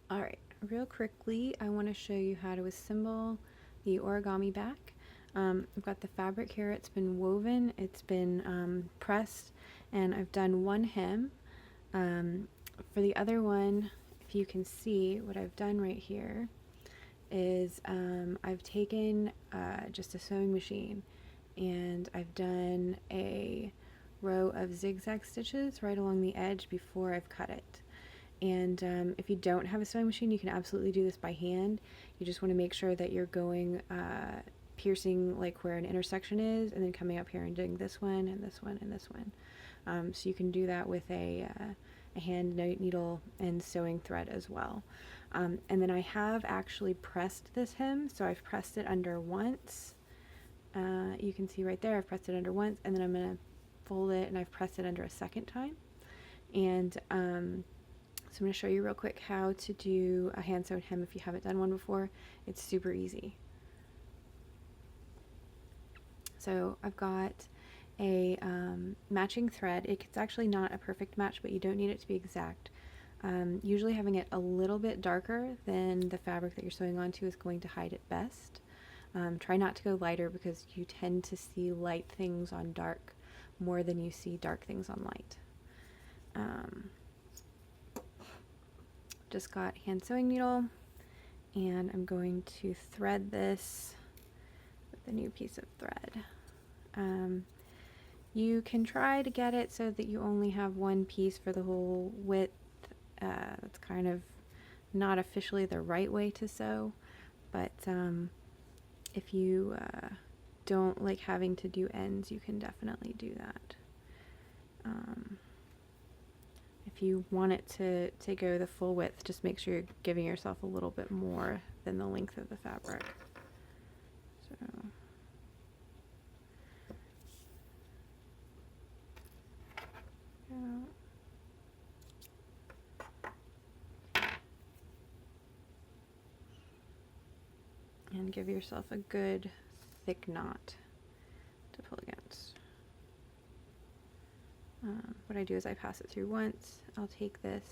Alright, real quickly, I want to show you how to assemble the origami bag. I've got the fabric here, it's been woven, it's been pressed, and I've done one hem. For the other one, if you can see, what I've done right here is I've taken just a sewing machine and I've done a row of zigzag stitches right along the edge before I've cut it. And if you don't have a sewing machine, you can absolutely do this by hand. You just want to make sure that you're going piercing like where an intersection is, and then coming up here and doing this one and this one and this one. So you can do that with a hand needle and sewing thread as well. And then I have actually pressed this hem, so I've pressed it under once. You can see right there, I've pressed it under once, and then I'm going to fold it and I've pressed it under a second time. And so I'm going to show you real quick how to do a hand sewn hem if you haven't done one before. It's super easy. So I've got a matching thread. It's actually not a perfect match, but you don't need it to be exact. Usually having it a little bit darker than the fabric that you're sewing onto is going to hide it best. Try not to go lighter because you tend to see light things on dark more than you see dark things on light. Just got hand sewing needle, and I'm going to thread this with a new piece of thread. You can try to get it so that you only have one piece for the whole width. That's kind of not officially the right way to sew, but if you don't like having to do ends, you can definitely do that. If you want it to go the full width, just make sure you're giving yourself a little bit more than the length of the fabric. So and give yourself a good thick knot to pull against. What I do is I pass it through once. I'll take this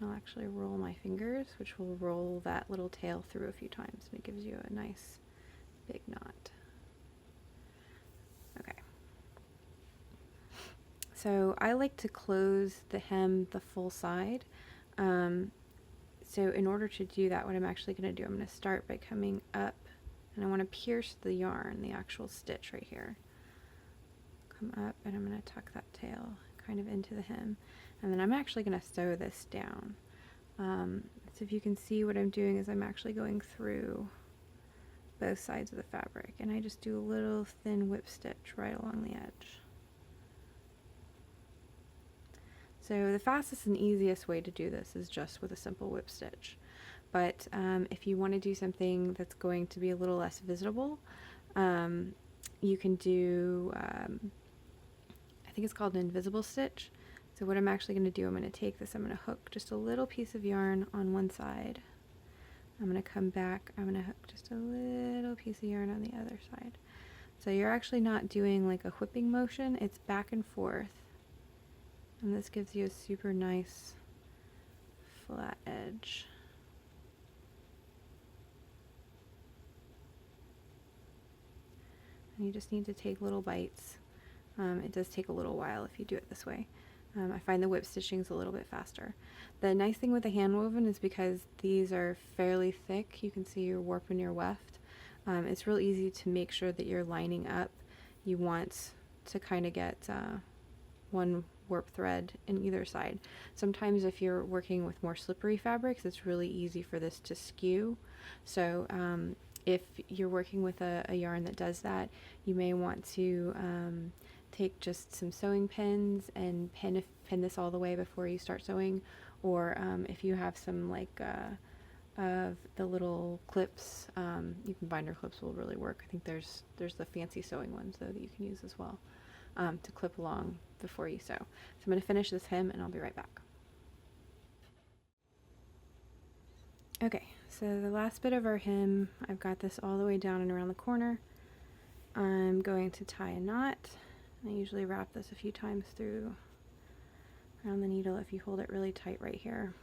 and I'll actually roll my fingers, which will roll that little tail through a few times, and it gives you a nice big knot. Okay. So I like to close the hem the full side. So in order to do that, what I'm actually going to do, I'm going to start by coming up, and I want to pierce the yarn, the actual stitch right here. Come up, and I'm going to tuck that tail kind of into the hem, and then I'm actually going to sew this down. So if you can see, what I'm doing is I'm actually going through both sides of the fabric, and I just do a little thin whip stitch right along the edge. So the fastest and easiest way to do this is just with a simple whip stitch. But if you want to do something that's going to be a little less visible, you can do, I think it's called an invisible stitch. So what I'm actually going to do, I'm going to take this, I'm going to hook just a little piece of yarn on one side. I'm going to come back, I'm going to hook just a little piece of yarn on the other side. So you're actually not doing like a whipping motion, it's back and forth. And this gives you a super nice flat edge. And you just need to take little bites. It does take a little while if you do it this way. I find the whip stitching is a little bit faster. The nice thing with the hand woven is because these are fairly thick, you can see your warp and your weft. It's real easy to make sure that you're lining up. You want to kind of get one warp thread in either side. Sometimes if you're working with more slippery fabrics, it's really easy for this to skew. So if you're working with a yarn that does that, you may want to take just some sewing pins and pin this all the way before you start sewing, or if you have some like of the little clips, even binder clips will really work. I think there's the fancy sewing ones though that you can use as well, to clip along before you sew. So I'm going to finish this hem and I'll be right back. Okay, so the last bit of our hem, I've got this all the way down and around the corner. I'm going to tie a knot. I usually wrap this a few times through around the needle if you hold it really tight right here.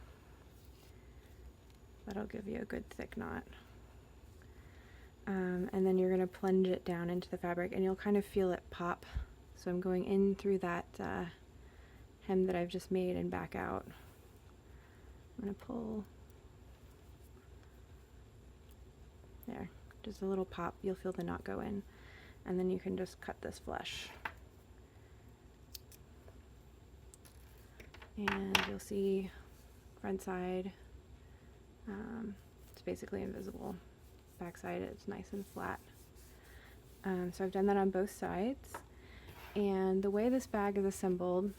That'll give you a good thick knot. And then you're going to plunge it down into the fabric and you'll kind of feel it pop. So I'm going in through that hem that I've just made and back out. I'm going to pull there, just a little pop. You'll feel the knot go in, and then you can just cut this flush. And you'll see front side, it's basically invisible. Back side, it's nice and flat. So I've done that on both sides. And the way this bag is assembled,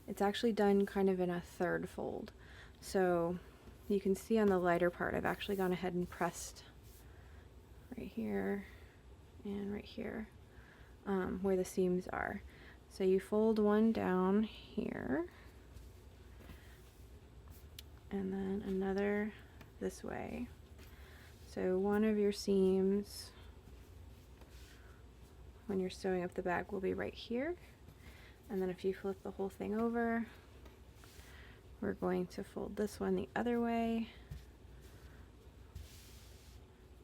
it's actually done kind of in a third fold. So you can see on the lighter part, I've actually gone ahead and pressed right here and right here where the seams are. So you fold one down here and then another this way. So one of your seams when you're sewing up the bag will be right here, and then if you flip the whole thing over, we're going to fold this one the other way,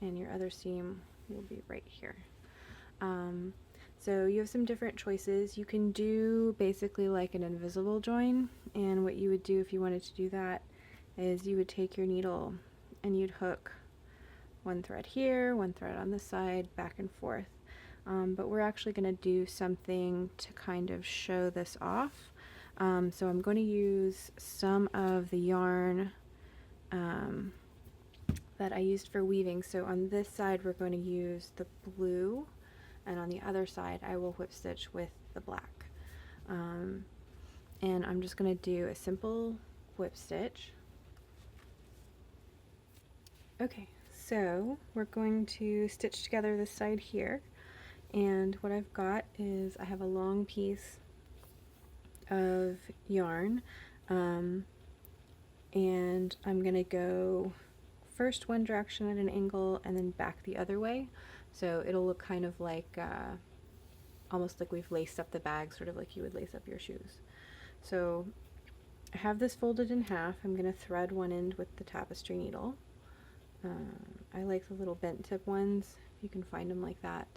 and your other seam will be right here. So you have some different choices. You can do basically like an invisible join, and what you would do if you wanted to do that is you would take your needle and you'd hook one thread here, one thread on this side, back and forth. But we're actually going to do something to kind of show this off. So I'm going to use some of the yarn that I used for weaving. So on this side we're going to use the blue, and on the other side I will whip stitch with the black. And I'm just going to do a simple whip stitch. Okay, so we're going to stitch together this side here, and what I've got is I have a long piece of yarn, and I'm going to go first one direction at an angle and then back the other way, so it'll look kind of like almost like we've laced up the bag, sort of like you would lace up your shoes. So I have this folded in half. I'm going to thread one end with the tapestry needle. I like the little bent tip ones, if you can find them like that,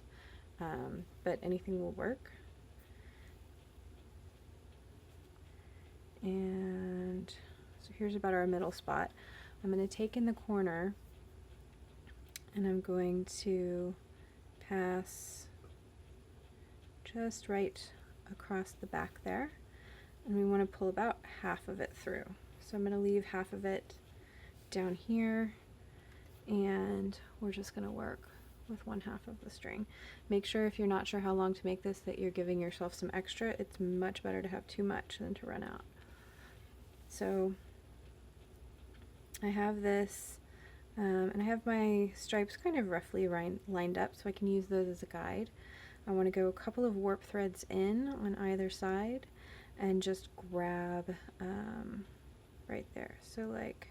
but anything will work. And so here's about our middle spot. I'm going to take in the corner and I'm going to pass just right across the back there, and we want to pull about half of it through. So I'm going to leave half of it down here, and we're just going to work with one half of the string. Make sure, if you're not sure how long to make this, that you're giving yourself some extra. It's much better to have too much than to run out. So I have this, and I have my stripes kind of roughly lined up, so I can use those as a guide. I want to go a couple of warp threads in on either side and just grab right there. So like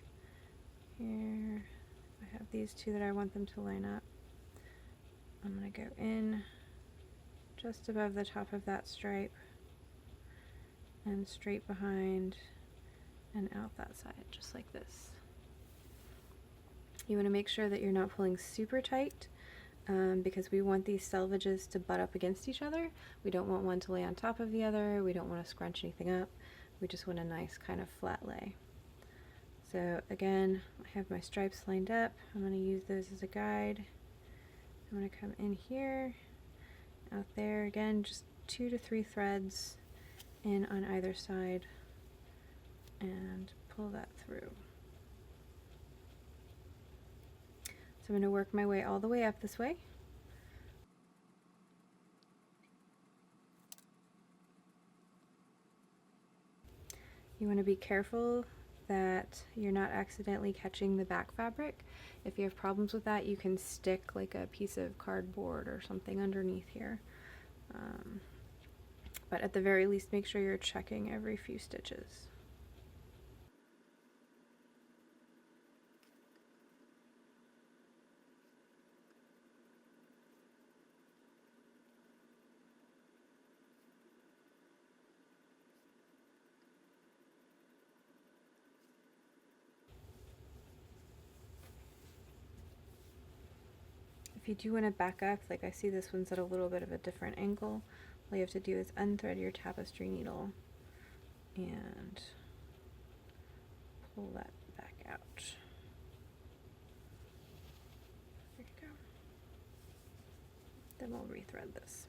here, I have these two that I want them to line up. I'm going to go in just above the top of that stripe and straight behind and out that side, just like this. You want to make sure that you're not pulling super tight, because we want these selvages to butt up against each other. We don't want one to lay on top of the other. We don't want to scrunch anything up. We just want a nice kind of flat lay. So again, I have my stripes lined up. I'm going to use those as a guide. I'm going to come in here, out there, again, just 2 to 3 threads in on either side and pull that through. So I'm going to work my way all the way up this way. You want to be careful that you're not accidentally catching the back fabric. If you have problems with that, you can stick like a piece of cardboard or something underneath here. But at the very least, make sure you're checking every few stitches. If you do want to back up, like I see this one's at a little bit of a different angle, all you have to do is unthread your tapestry needle and pull that back out. There you go. Then we'll rethread this.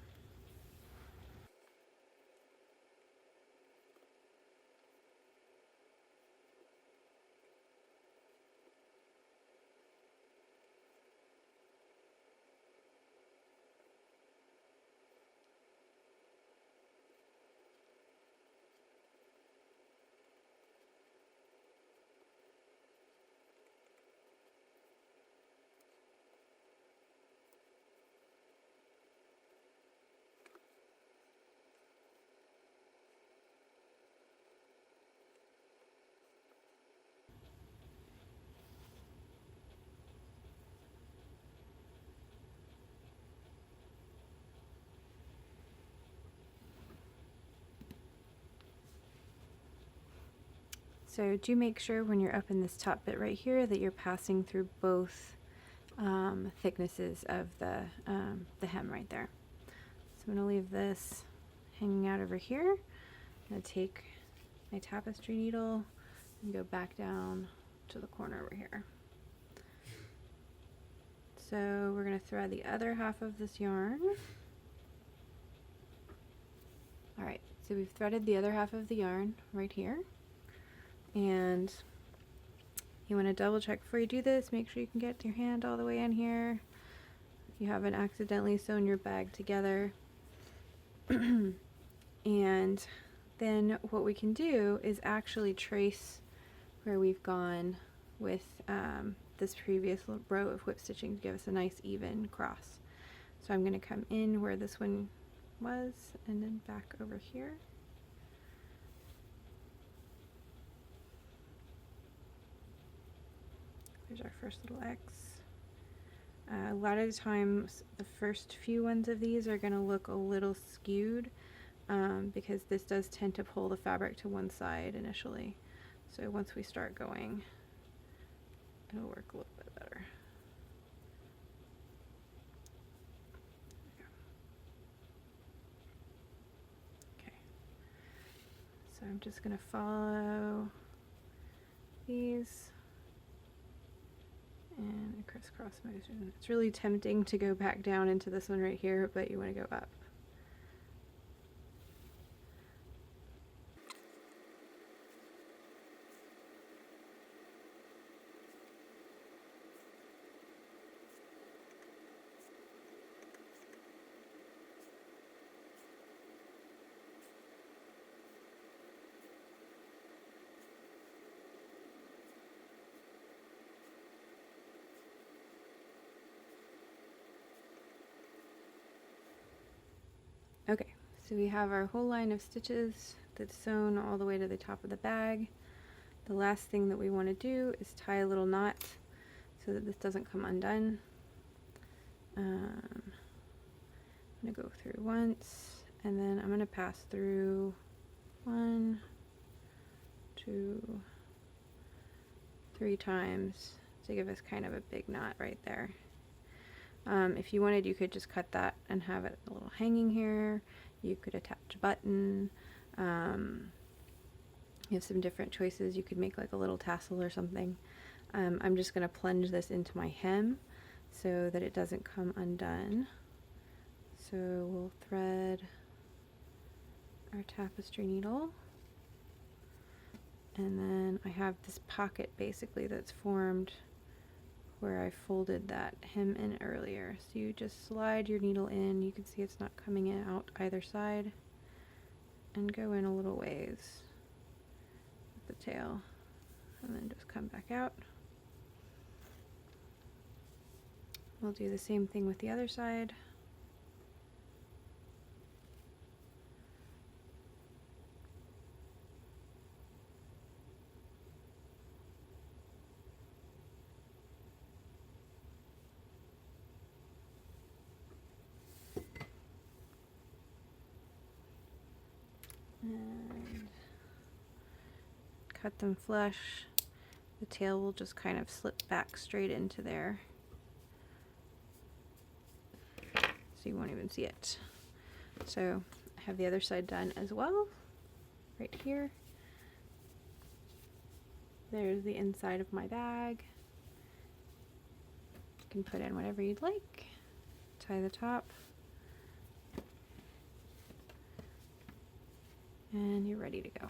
So do make sure when you're up in this top bit right here that you're passing through both thicknesses of the hem right there. So I'm going to leave this hanging out over here. I'm going to take my tapestry needle and go back down to the corner over here. So we're going to thread the other half of this yarn. Alright, so we've threaded the other half of the yarn right here. And you want to double check before you do this, make sure you can get your hand all the way in here. You haven't accidentally sewn your bag together. And then what we can do is actually trace where we've gone with this previous row of whip stitching to give us a nice even cross. So I'm going to come in where this one was and then back over here. There's our first little X. A lot of the times the first few ones of these are going to look a little skewed because this does tend to pull the fabric to one side initially. So once we start going, it'll work a little bit better. Okay. So I'm just going to follow these and a crisscross motion. It's really tempting to go back down into this one right here, but you want to go up. Okay, so we have our whole line of stitches that's sewn all the way to the top of the bag. The last thing that we want to do is tie a little knot so that this doesn't come undone. I'm going to go through once, and then I'm going to pass through 1, 2, 3 times to give us kind of a big knot right there. If you wanted, you could just cut that and have it a little hanging here. You could attach a button. You have some different choices. You could make like a little tassel or something. I'm just going to plunge this into my hem so that it doesn't come undone. So we'll thread our tapestry needle. And then I have this pocket basically that's formed where I folded that hem in earlier. So you just slide your needle in. You can see it's not coming in out either side. And go in a little ways with the tail. And then just come back out. We'll do the same thing with the other side. And cut them flush. The tail will just kind of slip back straight into there. so you won't even see it. So I have the other side done as well, right here. There's the inside of my bag. You can put in whatever you'd like. Tie the top. And you're ready to go.